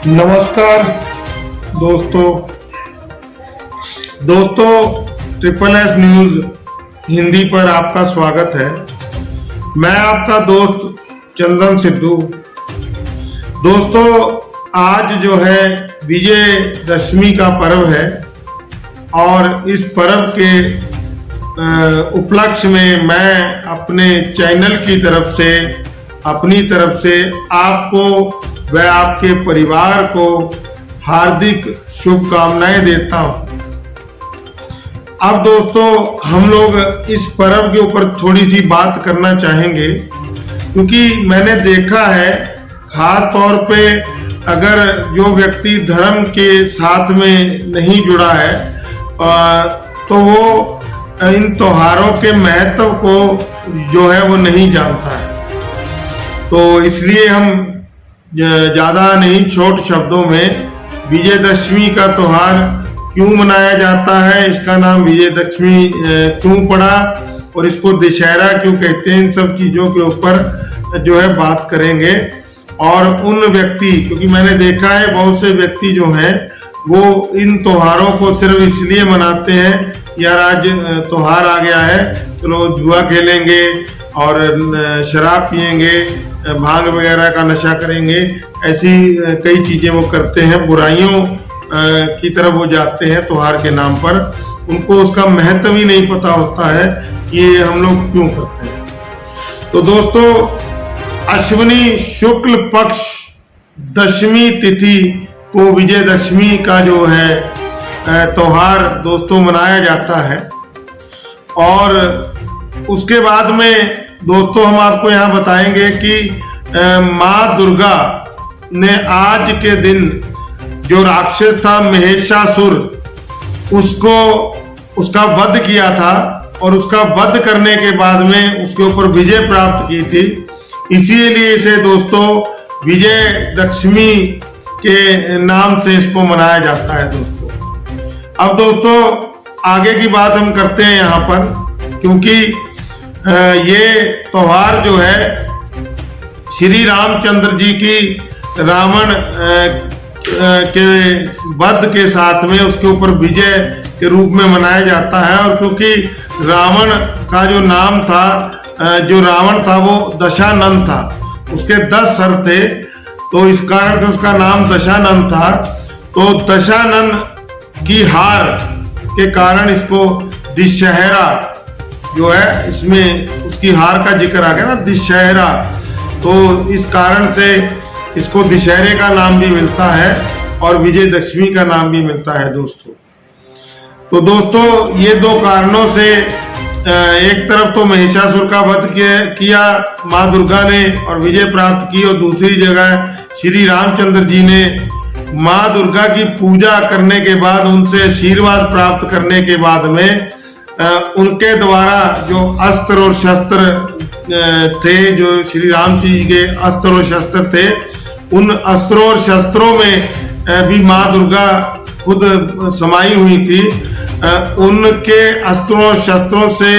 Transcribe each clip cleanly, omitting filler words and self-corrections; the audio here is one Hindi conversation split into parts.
नमस्कार दोस्तों ट्रिपल एस न्यूज हिंदी पर आपका स्वागत है। मैं आपका दोस्त चंदन सिद्धू। दोस्तों, आज जो है विजयदशमी का पर्व है और इस पर्व के उपलक्ष्य में मैं अपने चैनल की तरफ से अपनी तरफ से आपको व आपके परिवार को हार्दिक शुभकामनाएं देता हूं। अब दोस्तों, हम लोग इस पर्व के ऊपर थोड़ी सी बात करना चाहेंगे, क्योंकि मैंने देखा है खास तौर पे अगर जो व्यक्ति धर्म के साथ में नहीं जुड़ा है तो वो इन त्योहारों के महत्व को जो है वो नहीं जानता है। तो इसलिए हम ज्यादा नहीं, छोटे शब्दों में विजयदशमी का त्योहार क्यों मनाया जाता है, इसका नाम विजयदशमी क्यों पड़ा और इसको दशहरा क्यों कहते हैं, इन सब चीजों के ऊपर जो है बात करेंगे। और उन व्यक्ति, क्योंकि मैंने देखा है बहुत से व्यक्ति जो हैं वो इन त्योहारों को सिर्फ इसलिए मनाते हैं, यार आज त्योहार आ गया है चलो जुआ खेलेंगे और शराब पिएंगे, भांग वगैरह का नशा करेंगे, ऐसी कई चीजें वो करते हैं, बुराइयों की तरफ वो जाते हैं त्योहार के नाम पर। उनको उसका महत्व ही नहीं पता होता है कि ये हम लोग क्यों करते हैं। तो दोस्तों, अश्विनी शुक्ल पक्ष दशमी तिथि को विजयदशमी का जो है त्योहार दोस्तों मनाया जाता है। और उसके बाद में दोस्तों हम आपको यहाँ बताएंगे कि माँ दुर्गा ने आज के दिन जो राक्षस था महिषासुर, उसका वध किया था और उसका वध करने के बाद में उसके ऊपर विजय प्राप्त की थी। इसीलिए इसे दोस्तों विजयदशमी के नाम से इसको मनाया जाता है दोस्तों। अब दोस्तों आगे की बात हम करते हैं यहाँ पर, क्योंकि ये त्योहार जो है श्री रामचंद्र जी की रावण के वध के साथ में उसके ऊपर विजय के रूप में मनाया जाता है। और क्योंकि रावण का जो नाम था, जो रावण था वो दशानन था, उसके 10 सर थे, तो इस कारण से उसका नाम दशानन था। तो दशानन की हार के कारण इसको दशहरा जो है, इसमें उसकी हार का जिक्र आ गया ना, दशहरा, तो इस कारण से इसको दशहरे का नाम भी मिलता है और विजयदशमी का नाम भी मिलता है दोस्तों। तो दोस्तों ये दो कारणों से एक तरफ तो महिषासुर का वध किया माँ दुर्गा ने और विजय प्राप्त की, और दूसरी जगह श्री रामचंद्र जी ने माँ दुर्गा की पूजा करने के बाद, उनसे आशीर्वाद प्राप्त करने के बाद में उनके द्वारा जो अस्त्र और शस्त्र थे, जो श्री राम जी के अस्त्र और शस्त्र थे, उन अस्त्रों और शस्त्रों में भी माँ दुर्गा खुद समाई हुई थी। उनके अस्त्रों और शस्त्रों से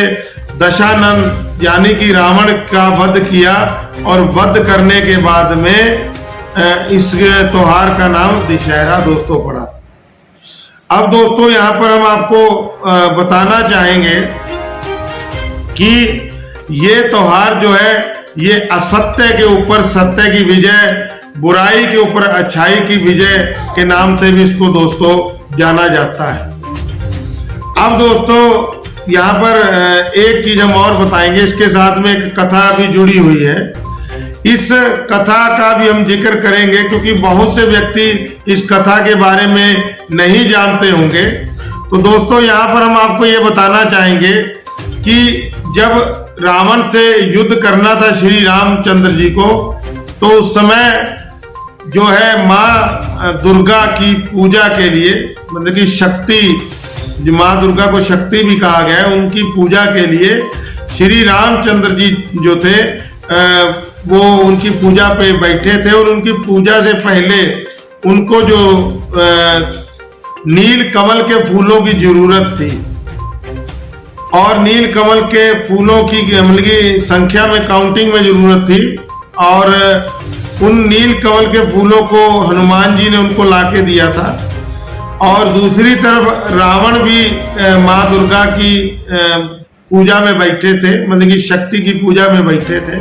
दशानन यानी कि रावण का वध किया और वध करने के बाद में इस त्योहार का नाम दशहरा दोस्तों पड़ा। अब दोस्तों यहाँ पर हम आपको बताना चाहेंगे कि ये त्योहार जो है ये असत्य के ऊपर सत्य की विजय, बुराई के ऊपर अच्छाई की विजय के नाम से भी इसको दोस्तों जाना जाता है। अब दोस्तों यहाँ पर एक चीज हम और बताएंगे, इसके साथ में एक कथा भी जुड़ी हुई है। इस कथा का भी हम जिक्र करेंगे, क्योंकि बहुत से व्यक्ति इस कथा के बारे में नहीं जानते होंगे। तो दोस्तों यहाँ पर हम आपको ये बताना चाहेंगे कि जब रावण से युद्ध करना था श्री रामचंद्र जी को, तो उस समय जो है माँ दुर्गा की पूजा के लिए, मतलब कि शक्ति, माँ दुर्गा को शक्ति भी कहा गया है, उनकी पूजा के लिए श्री रामचंद्र जी जो थे वो उनकी पूजा पे बैठे थे। और उनकी पूजा से पहले उनको जो नील कमल के फूलों की जरूरत थी, और नील कमल के फूलों की संख्या में काउंटिंग में जरूरत थी। और उन नील कमल के फूलों को हनुमान जी ने उनको लाके दिया था। और दूसरी तरफ रावण भी माँ दुर्गा की पूजा में बैठे थे, मतलब कि शक्ति की पूजा में बैठे थे।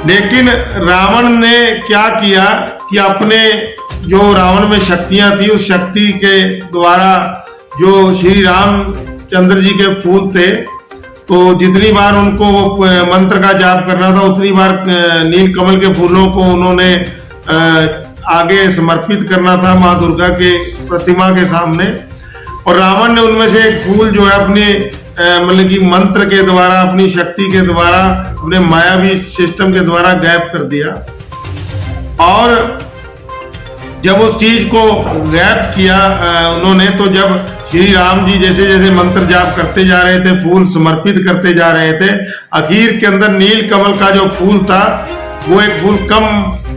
लेकिन रावण ने क्या किया कि अपने जो रावण में शक्तियां थी, उस शक्ति के द्वारा जो श्री रामचंद्र जी के फूल थे, तो जितनी बार उनको मंत्र का जाप करना था उतनी बार नील कमल के फूलों को उन्होंने आगे समर्पित करना था माँ दुर्गा के प्रतिमा के सामने। और रावण ने उनमें से एक फूल जो है अपने मतलब कि मंत्र के द्वारा, अपनी शक्ति के द्वारा, अपने मायावी सिस्टम के द्वारा गायब कर दिया। और जब उस चीज को गायब किया उन्होंने, तो जब श्री राम जी जैसे जैसे मंत्र जाप करते जा रहे थे, फूल समर्पित करते जा रहे थे, आखिर के अंदर नील कमल का जो फूल था वो एक फूल कम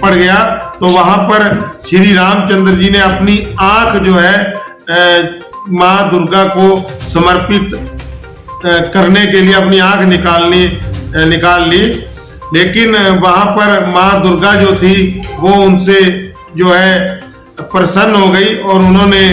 पड़ गया। तो वहां पर श्री रामचंद्र जी ने अपनी आंख जो है माँ दुर्गा को समर्पित करने के लिए अपनी आंख निकाल ली। लेकिन वहां पर माँ दुर्गा जो थी वो उनसे जो है प्रसन्न हो गई और उन्होंने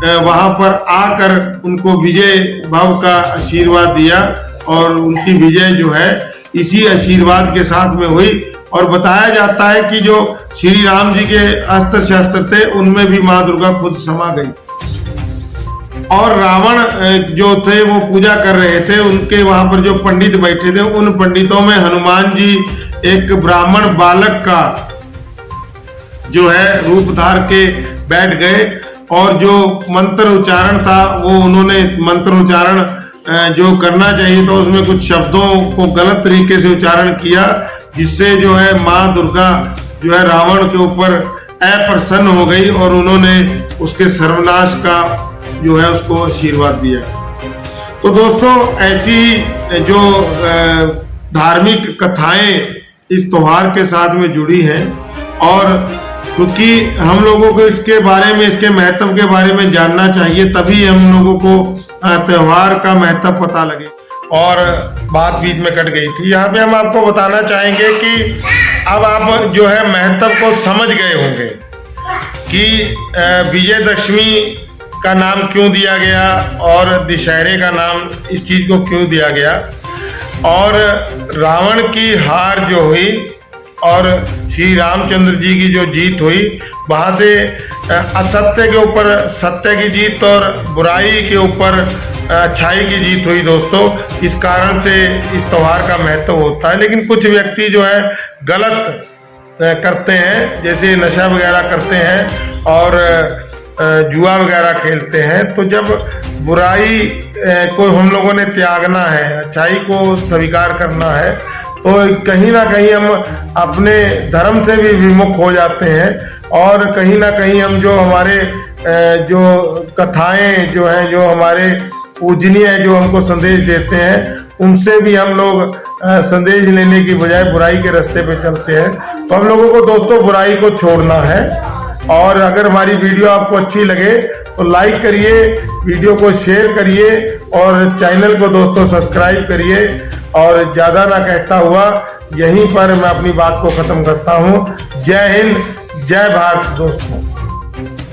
वहां पर आकर उनको विजय भाव का आशीर्वाद दिया। और उनकी विजय जो है इसी आशीर्वाद के साथ में हुई। और बताया जाता है कि जो श्री राम जी के अस्त्र शस्त्र थे उनमें भी माँ दुर्गा खुद समा गई। और रावण जो थे वो पूजा कर रहे थे, उनके वहां पर जो पंडित बैठे थे, उन पंडितों में हनुमान जी एक ब्राह्मण बालक का जो है रूप धार के बैठ गए। और जो मंत्र उच्चारण था वो उन्होंने मंत्र उच्चारण जो करना चाहिए था उसमें कुछ शब्दों को गलत तरीके से उच्चारण किया, जिससे जो है माँ दुर्गा जो है रावण के ऊपर अप्रसन्न हो गई और उन्होंने उसके सर्वनाश का जो है उसको आशीर्वाद दिया। तो दोस्तों ऐसी जो धार्मिक कथाएं इस त्योहार के साथ में जुड़ी हैं, और क्योंकि हम लोगों को इसके बारे में, इसके महत्व के बारे में जानना चाहिए, तभी हम लोगों को त्योहार का महत्व पता लगे। और बात बीच में कट गई थी, यहाँ पे हम आपको बताना चाहेंगे कि अब आप जो है महत्व को समझ गए होंगे कि विजयदशमी का नाम क्यों दिया गया और दशहरे का नाम इस चीज को क्यों दिया गया। और रावण की हार जो हुई और श्री रामचंद्र जी की जो जीत हुई, वहां से असत्य के ऊपर सत्य की जीत और बुराई के ऊपर अच्छाई की जीत हुई दोस्तों। इस कारण से इस त्योहार का महत्व होता है। लेकिन कुछ व्यक्ति जो है गलत करते हैं, जैसे नशा वगैरह करते हैं और जुआ वगैरह खेलते हैं। तो जब बुराई को हम लोगों ने त्यागना है, अच्छाई को स्वीकार करना है, तो कहीं ना कहीं हम अपने धर्म से भी विमुख हो जाते हैं। और कहीं ना कहीं हम जो हमारे जो कथाएं जो हैं, जो हमारे पूजनीय है, जो हमको संदेश देते हैं, उनसे भी हम लोग संदेश लेने की बजाय बुराई के रास्ते पे चलते हैं। तो हम लोगों को दोस्तों बुराई को छोड़ना है। और अगर हमारी वीडियो आपको अच्छी लगे तो लाइक करिए, वीडियो को शेयर करिए और चैनल को दोस्तों सब्सक्राइब करिए। और ज्यादा ना कहता हुआ यहीं पर मैं अपनी बात को खत्म करता हूँ। जय हिंद, जय भारत दोस्तों।